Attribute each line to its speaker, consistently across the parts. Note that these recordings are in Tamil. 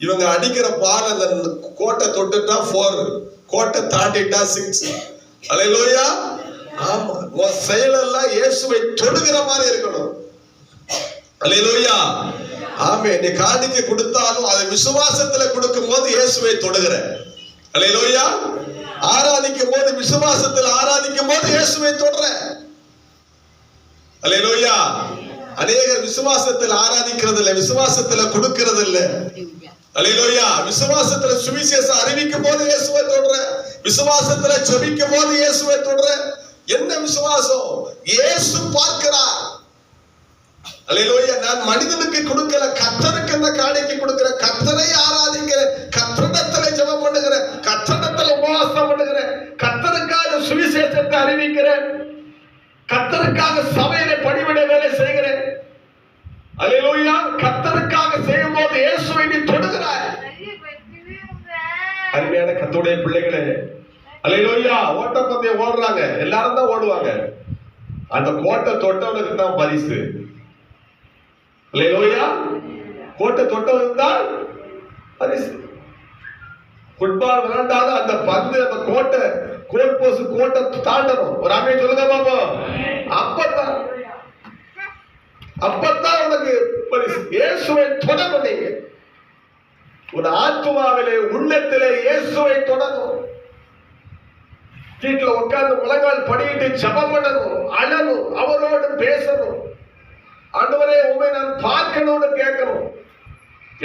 Speaker 1: இவங்க அடிக்கிற பால் அந்த கோட்டை தொட்டுட்டா 4, கோட்டை தாண்டிட்டா 6. அல்லேலூயா. ஆமா, உன் செயலெல்லாம் இயேசுவை தொடுகிற மாதிரி இருக்கணும். அல்லேலூயா. ஆமே, நீ காணிக்கை கொடுத்தாலும் அதை விசுவாசத்துல கொடுக்கும் போது இயேசுவை தொடுகிற. அல்லேலூயா. ஆராதிக்கும் போது விசுவாசத்தில் ஆராதிக்கும் போது இயேசுவை தொடுற. அல்லேலூயா. அநேகர் விசுவாசத்தில் ஆராதிக்கிறது இல்லை, விசுவாசத்துல கொடுக்கிறது இல்லை. அல்லேலூயா. விசுவாசத்துல சுவிசேஷம் அறிவிக்கும் போது இயேசுவை தொடுற, விசுவாசத்துல ஜெபிக்கும் போது இயேசுவை தொடுற. என்ன விசுவாசம்? இயேசு பார்க்கிறார். அல்லேலூயா. நான் மனிதனுக்கு கொடுக்கல, கர்த்தருக்கு அந்த காணிக்கை கொடுக்கிற, கர்த்தரை ஆராதிக்கிற, கர்த்தரிடத்துல ஜெபம் பண்ணுகிற, கர்த்தரிடத்துல உபவாசம் பண்ணுகிற, கர்த்தருக்காக சுவிசேஷத்தை அறிவிக்கிற, கர்த்தருக்காக சபையில பணிவிட வேலை செய்கிறேன். அல்லேலூயா. கர்த்தருக்காக செய்யும் போது இயேசுவை நீ தொடுகிறாய். அருமையான கர்த்தருடைய பிள்ளைகளே, அல்லேலூயா. ஓட்டப்பந்தயம் ஓடுறாங்க, எல்லாரும் தான் ஓடுவாங்க. அந்த கோட்டை தொட்டவனுக்கு தான் பரிசு. அல்லேலூயா. கோட்டை தொட்டவனுக்கு தான் பரிசு. ஃபுட்பால் விளையாண்டாலும் அந்த பந்து அந்த கோட்டை கோட் போஸ்ட் கோட்டை தாண்டணும். ஒரு ஆமென் சொல்லுங்க பாப்போம். அப்பதான் உனக்கு பரிசு. இயேசுவை தொடரும். நீங்க ஒரு ஆத்துமாவிலே உள்ளத்திலே இயேசுவை தொடரும். வீட்டுல உட்கார்ந்து முழங்கால் படியிட்டு ஜெபம் பண்ணணும், அழணும், அவரோடு பேசணும். ஆண்டவரே, உண்மை நான் பார்க்கணும்னு கேட்கணும்.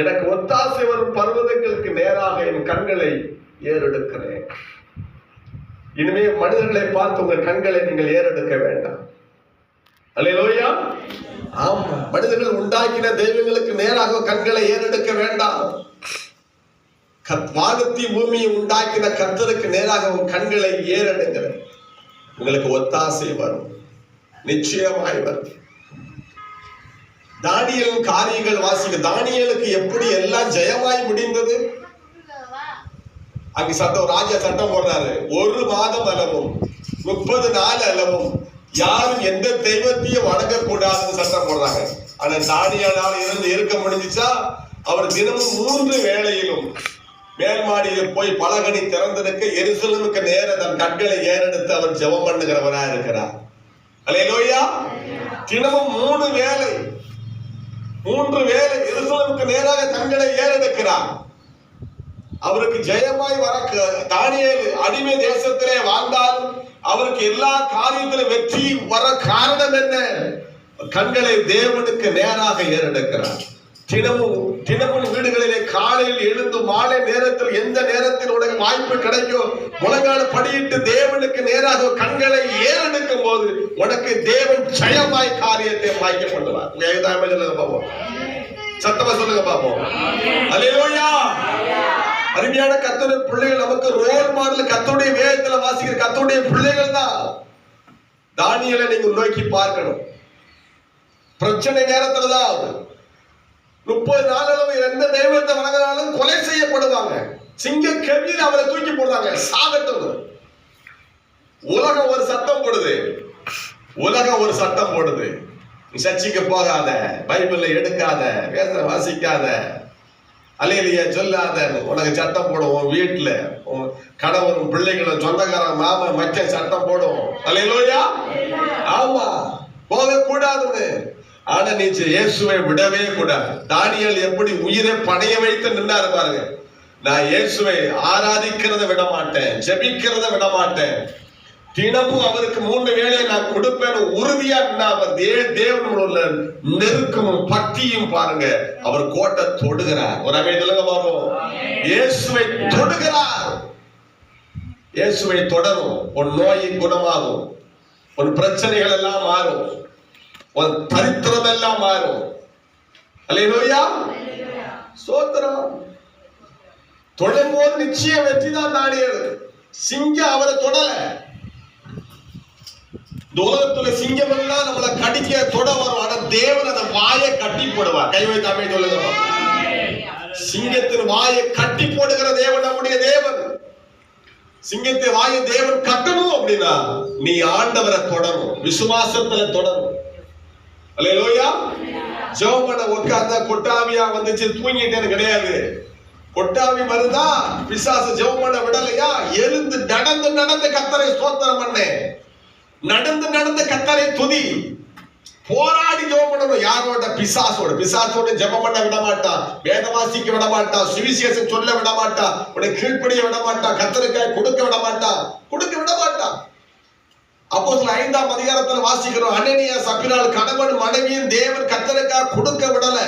Speaker 1: எனக்கு ஒத்தாசை வரும் பர்வதங்களுக்கு நேராக என் கண்களை ஏறெடுக்கிறேன். இனிமே மனிதர்களை பார்த்து உங்கள் கண்களை நீங்கள் ஏறெடுக்க வேண்டாம். அல்லேலூயா. ஆமா, மனிதர்கள் உண்டாக்கின தெய்வங்களுக்கு நேராக கண்களை ஏறெடுக்க வேண்டாம். வானத்தையும் பூமியை உண்டாக்கின கர்த்தருக்கு நேராக உன் கண்களை ஏறெடுங்க. உங்களுக்கு ஒத்தாசை வரும், நிச்சயமாய் வரும். தானியேலின் காரியங்கள் வாசிக்க. தானியேலுக்கு எப்படி எல்லாம் ஜெயமாய் முடிந்தது? அங்க சட்டம், ராஜா சட்டம் போடுறாரு. 1 மாதம் அளவும் 30 நாள் அளவும் யாரும் எந்த தெய்வத்தையும் வணங்க கூடாதுன்னு சட்டம் போடுறாங்க. ஆனா தானியேலால இருந்து இருக்க முடிஞ்சுச்சா? அவர் தினமும் 3 வேளையிலும் மேல் மாடியில் போய் பலகனி திறந்திருக்க எருசலேமுக்கு நேர தன் கண்களை ஏறெடுத்து அவர் ஜெபம் பண்ணுகிறவரா இருக்கிறார். அல்லேலூயா. தினமும் 3 வேளை எருசலேமுக்கு நேராக கண்களை ஏறெடுக்கிறார். அவருக்கு ஜெயமாய் வர தானியேல் அடிமை தேசத்திலே வாழ்ந்தாலும் அவருக்கு எல்லா காரியத்திலும் வெற்றி வர காரணம் என்ன? கண்களை தேவனுக்கு நேராக ஏறெடுக்கிறார். தினமும் வீடுகளிலே காலையில் எழுந்து மாலை நேரத்தில் எந்த நேரத்தில் உனக்கு வாய்ப்பு கிடைக்கும் முழங்கால படியிட்டு தேவனுக்கு நேராக கண்களை ஏறெடுக்கும் போது உனக்கு தேவன் ஜெயமாய் காரியத்தை வாய்க்க பண்ணுவார். பாப்போம், சத்தமா சொல்லுங்க பாப்போம். அல்லேலூயா. அருமையான கர்த்தருடைய பிள்ளைகள், நமக்கு ரோல் மாடல் கர்த்தருடைய வேதத்துல வாசிக்கிற கர்த்தருடைய பிள்ளைகள் தான். தானியேலை நீங்க நோக்கி பார்க்கணும். பிரச்சனை நேரத்துல தான் 30 நாள் எந்த தெய்வத்தை வணங்கினாலும் கொலை செய்யப்படுவாங்க. சிங்க கெவியில் அவரை தூக்கி போடுறாங்க, சாகட்டும். உலகம் ஒரு சட்டம் போடுது. நீ சர்ச்சைக்கு போகாத, பைபிள்ல எடுக்காத, வேத வாசிக்காத, அல்லேலூயா சொல்லாத, உனக்கு சட்டம் போடுவோம். வீட்டுல கணவரும் பிள்ளைகளும் சொந்தக்காரன் மாமன் மச்சன் சட்டம் போடுவோம். அல்லேலூயா. ஆமா, போகக்கூடாதுன்னு. ஆனா நீ இயேசுவை விடவே கூடாது. தானியேல் எப்படி உயிரை பணைய வைத்து நின்றாரு பாருங்க. நான் இயேசுவை ஆராதிக்கிறத விட மாட்டேன், ஜெபிக்கிறத விட மாட்டேன், தினமும் அவருக்கு 3 வேளையை நான் கொடுப்பேன் உறுதியா நின்றார். தேவனோட நெருக்கமும் பக்தியும் பாருங்க. அவர் கோட்டை தொடுகிறார். ஒரு அமைதியில பாப்போம். இயேசுவை தொடுகிறார். இயேசுவை தொடரும். உன் நோயின் குணமாகும், உன் பிரச்சனைகள் எல்லாம் மாறும், உன் தரித்திரம் எல்லாம் மாறும். அல்லேலூயா. ஸ்தோத்திரம். தொடும்போது நிச்சயம் வெற்றி தான். தானியேல் சிங்கம் அவரை தொடல. உலகத்துல சிங்கம் எல்லாம் நம்மளை கடிக்க தொட வரும். ஆனா தேவன் அந்த வாயை கட்டி போடுவார். கை வைத்து அமைதி சொல்லுங்க. சிங்கத்தின் வாயை கட்டி போடுகிற தேவன் நம்முடைய தேவன். சிங்கத்தின் வாயை தேவன் கட்டணும் அப்படின்னா நீ ஆண்டவரை தொடரும், விசுவாசத்துல தொடரும். அல்லேலூயா. ஜெபம் பண்ண உட்கார்ந்தா கொட்டாவியா வந்துச்சு தூங்கிட்டேன்னு கிடையாது. கொட்டாவி வருதா, பிசாசு ஜெபம் பண்ண விடலையா, எழுந்து நடந்து கர்த்தரை ஸ்தோத்திரம் பண்ணு, நடந்து கர்த்தரை துதி, போராடி ஜெபம் பண்ணணும். யாரோட? பிசாசோட ஜெபம் பண்ண விட மாட்டான், வேத வாசிக்க விட மாட்டான், சுவிசேஷம் சொல்ல விட மாட்டான், உன்னை கீழ்ப்படிய விட மாட்டான், கர்த்தருக்காய் கொடுக்க விட மாட்டான். அப்போஸ்தலர் 5ஆம் அதிகாரத்துல வாசிக்கிறோம், அனனியா சப்பீராள் கணவன் மனைவியும் தேவன் கர்த்தருக்காய் கொடுக்க விடல.